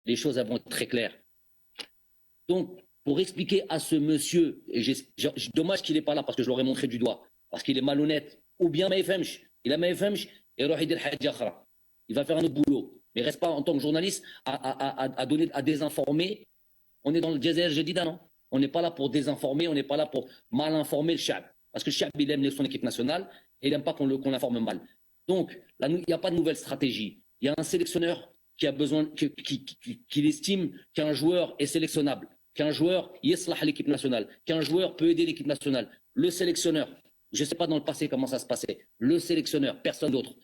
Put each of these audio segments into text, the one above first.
les choses elles vont être très claires. Donc, pour expliquer à ce monsieur, et dommage qu'il n'est pas là parce que je l'aurais montré du doigt, parce qu'il est malhonnête, ou bien il a il va faire un autre boulot. Mais il ne reste pas en tant que journaliste à donner, à désinformer. On est dans le Jazer Jedida, non? On n'est pas là pour désinformer, on n'est pas là pour mal informer le Chab. Parce que le Chab, il aime son équipe nationale et il n'aime pas qu'on l'informe mal. Donc, il n'y a pas de nouvelle stratégie. Il y a un sélectionneur qui a besoin, qui estime qu'un joueur est sélectionnable, qu'un joueur yeslah à l'équipe nationale, qu'un joueur peut aider l'équipe nationale. Le sélectionneur, je ne sais pas dans le passé comment ça se passait, le sélectionneur, personne d'autre.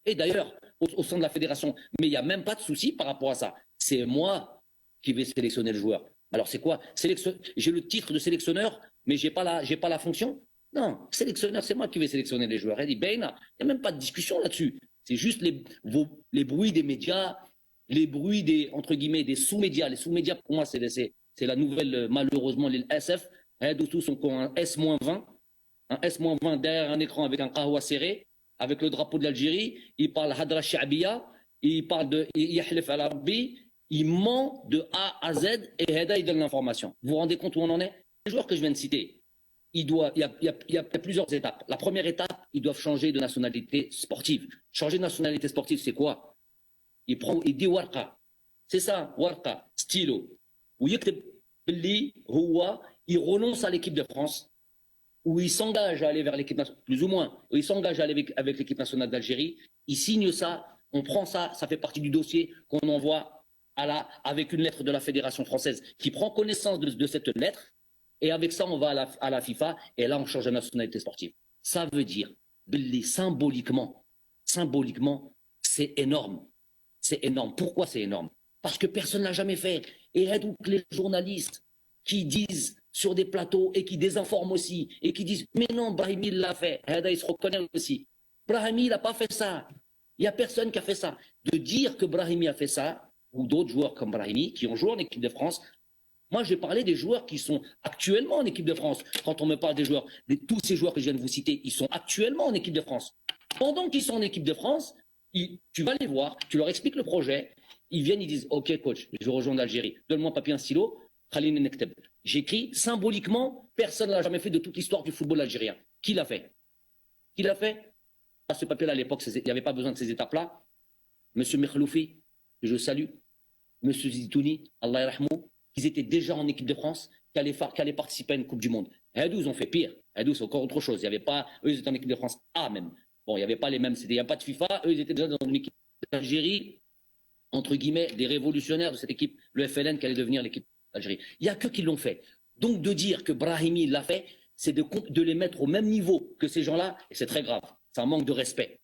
Et d'ailleurs, au sein de la fédération, mais il n'y a même pas de souci par rapport à ça. C'est moi qui vais sélectionner le joueur. Alors c'est quoi? J'ai le titre de sélectionneur, mais j'ai pas la fonction? Non, sélectionneur, c'est moi qui vais sélectionner les joueurs. Elle dit, ben, il n'y a même pas de discussion là-dessus. C'est juste les bruits des médias, les bruits des, entre guillemets, des sous-médias. Les sous-médias, pour moi, c'est la nouvelle, malheureusement, les SF. Tous sont un S-20, un S-20 derrière un écran avec un kahwa serré, avec le drapeau de l'Algérie. Il parle Hadra Sha'biya, il parle de Yahlif al-Arabi, il ment de A à Z et Heda, il donne l'information. Vous vous rendez compte où on en est? Les joueurs que je viens de citer, il y a plusieurs étapes. La première étape, ils doivent changer de nationalité sportive. Changer de nationalité sportive, c'est quoi? Il dit warqa. C'est ça, warqa, stylo. Il renonce à l'équipe de France, où il s'engage à aller vers l'équipe nationale, plus ou moins, où il s'engage à aller avec l'équipe nationale d'Algérie. Il signe ça, on prend ça, ça fait partie du dossier qu'on envoie avec une lettre de la Fédération française qui prend connaissance de cette lettre. Et avec ça, on va à la FIFA et là, on change de nationalité sportive. Ça veut dire, symboliquement, c'est énorme. C'est énorme. Pourquoi c'est énorme? Parce que personne ne l'a jamais fait. Et donc les journalistes qui disent sur des plateaux et qui désinforment aussi et qui disent mais non, Brahimi l'a fait. Il se reconnaît aussi. Brahimi n'a pas fait ça. Il n'y a personne qui a fait ça. De dire que Brahimi a fait ça, ou d'autres joueurs comme Brahimi qui ont joué en équipe de France. Moi, j'ai parlé des joueurs qui sont actuellement en équipe de France. Quand on me parle des joueurs, tous ces joueurs que je viens de vous citer, ils sont actuellement en équipe de France. Pendant qu'ils sont en équipe de France, tu vas les voir, tu leur expliques le projet, ils viennent, ils disent « Ok, coach, je rejoins l'Algérie, donne-moi un papier, un stylo, Khalil Nekteb. » J'écris symboliquement, personne ne l'a jamais fait de toute l'histoire du football algérien. Qui l'a fait? Qui l'a fait? À ce papier-là, à l'époque, il n'y avait pas besoin de ces étapes-là. Monsieur Mekhloufi, que je salue, Monsieur Zitouni, Allah yarhamou, ils étaient déjà en équipe de France, qui allaient participer à une Coupe du Monde. Hadou, ils ont fait pire. Hadou, c'est encore autre chose. Il y avait pas, eux, ils étaient en équipe de France A même. Bon, il n'y avait pas les mêmes, il n'y a pas de FIFA. Eux, ils étaient déjà dans une équipe d'Algérie, entre guillemets, des révolutionnaires de cette équipe, le FLN, qui allait devenir l'équipe d'Algérie. Il n'y a que qui l'ont fait. Donc, de dire que Brahimi l'a fait, c'est de les mettre au même niveau que ces gens-là, et c'est très grave. C'est un manque de respect.